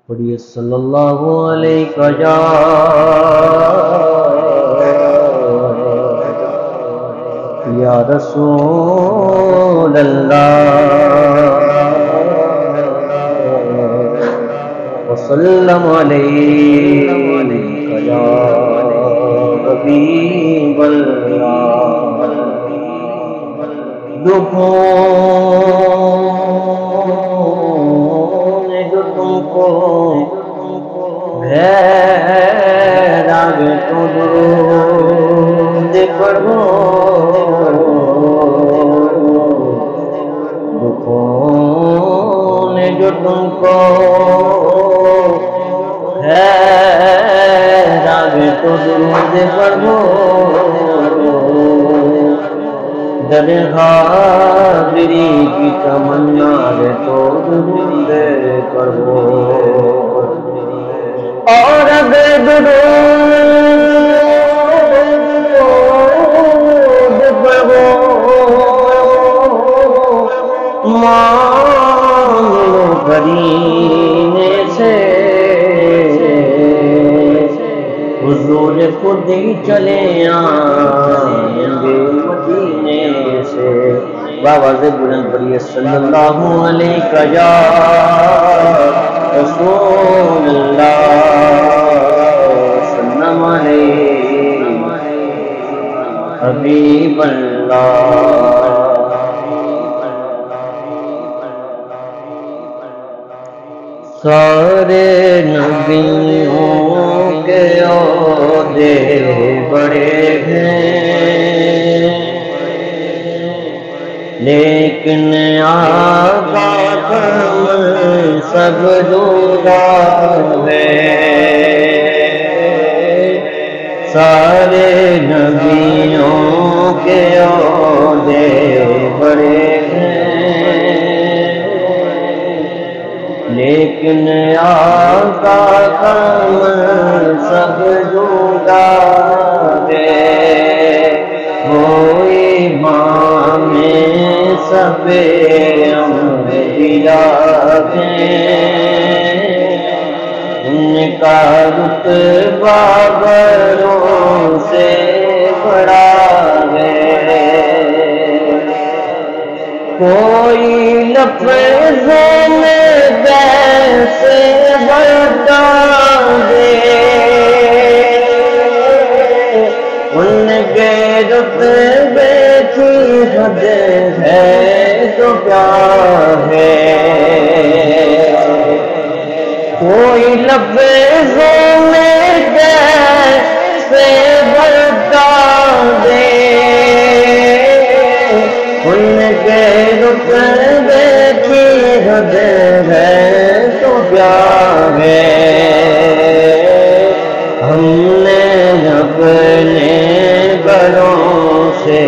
پڑھیے صلی اللہ علیہ یا رسول اللہ وسلم علیہ یا حبیب اللہ دکھوں جو تم کو غیر آگے تو درود پڑھو دکھوں نے جو تم کو غیر آگے تو درود پڑھو در حاضری کی تمنا ہے تو درود پڑھو اور اگر درود پڑھو مان لو کرینے سے حضور خود ہی چلے آئیں گے مدینے سے باواز بلند پڑھیے صلی اللہ علیہ یا رسول اللہ وسلم علیہ حبیب اللہ سارے نبیوں کے عہدے بڑے ہیں لیکن آقا کا سب جدا ہے سارے نبیوں کے عہدے بڑے ہیں لیکن آقا کا سب جدا ہے وہ امام سب انبیاء ہیں ان کا رتبہ بڑوں سے بڑا ہے کوئی لفظوں میں کیسے بتا دے ان کے رتبے کی حد ہے تو کیا ہے کوئی لفظوں میں کیسے بتا دے ان کے رتبے کی حد ہے تو کیا ہے ہم نے اپنے بڑوں سے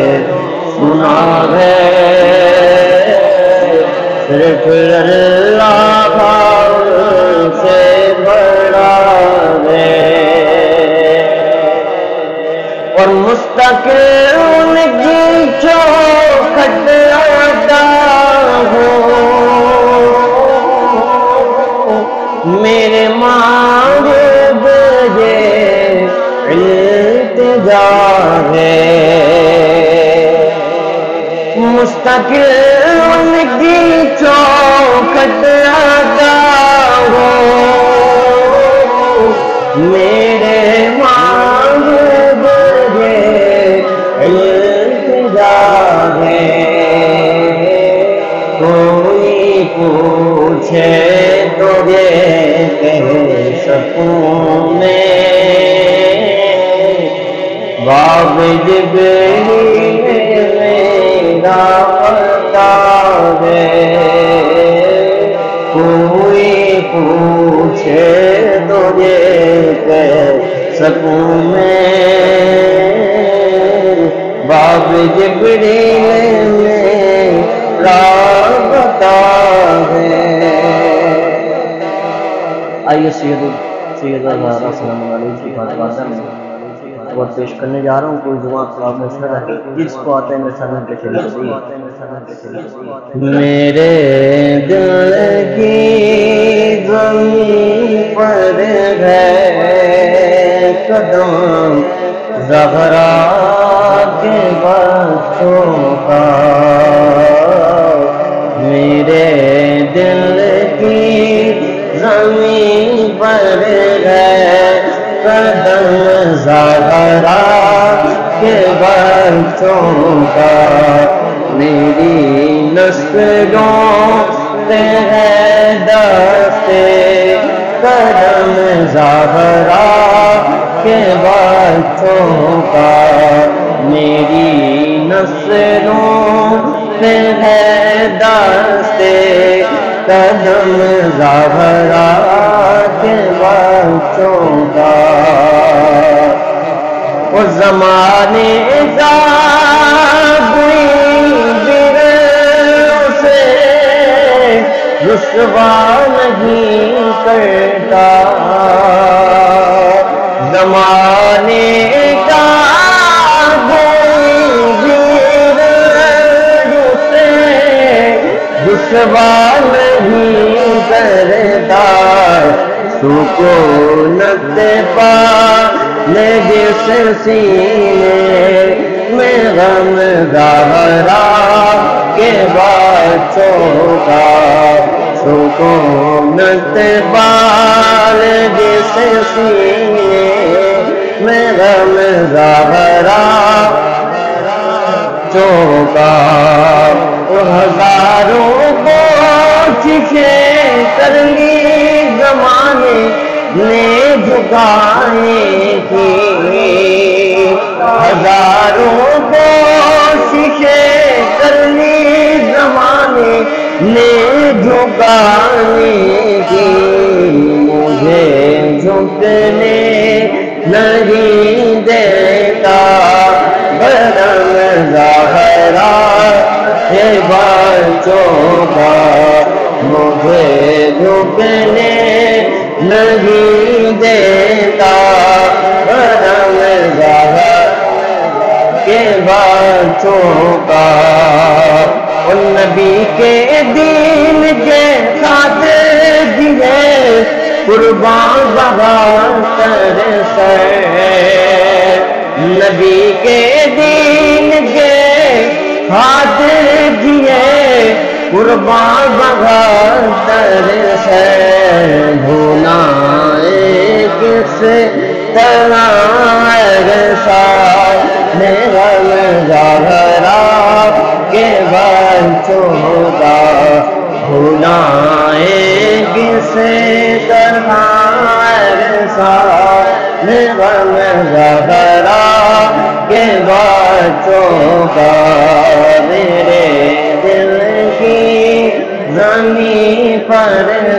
سنا ہے صرف اللہ سے بڑا ہے اور مستقل ان کی چوکھٹ آتا ہو میرے معبود یہ التجا ہے مستقل ان کی چوکھٹ آتا ہو میرے معبود التجا ہے کوئی پوچھے تو یہ کہہ سکوں میں باب جبریل میرا پتا ہے کوئی پوچھے تو یہ کہہ سکوں میں باب جبریل میرا پتا ہے آئیے سید السلام علیکم کی بات اور پیش کرنے جا رہا ہوں کوئی دعا آپ میں جس کو آتے ہیں میرے سامنے کے شریف میرے دل کی زمین پر ہے قدم زہرا کے بچوں کا، میرے دل کی زمین پر ہے قدم زہرا کے بچوں کا، میری نسلوں سے ہے دستے قدم زہرا کے بچوں کا، میری نسلوں سے ہے دستے قدم زہرا کے بچوں کا، اس زمانے کا رسوا نہیں کرتا، زمانے کا اسے رسوا نہیں کرتا، سکونت پانے جس سینے میں غم زہرا کے بچوں کا، سکونت پال جس سینے میں غم زہرا چوکا، ہزاروں کوششیں کر لی زمانے نے جھکانے کی، ہزاروں کوششیں کر لی زمانے نے جھکانے کی، مجھے جھکنے نہیں دیتا قدم زہرا کے بچوں کا، مجھے جھکنے نہیں دیتا قدم زہرا کے بچوں کا، ان نبی کے دین کے خاطر دیے قربان بہتر سر، نبی کے دین کے خاطر دیے قربان بہتر سر، بھونا کس طرح غم زہرا کے بچوں کا، بھولائے کس طرح غم زہرا کے بچوں کا، میرے دل کی زمین پر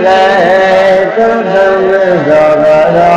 ہے قدم زہرا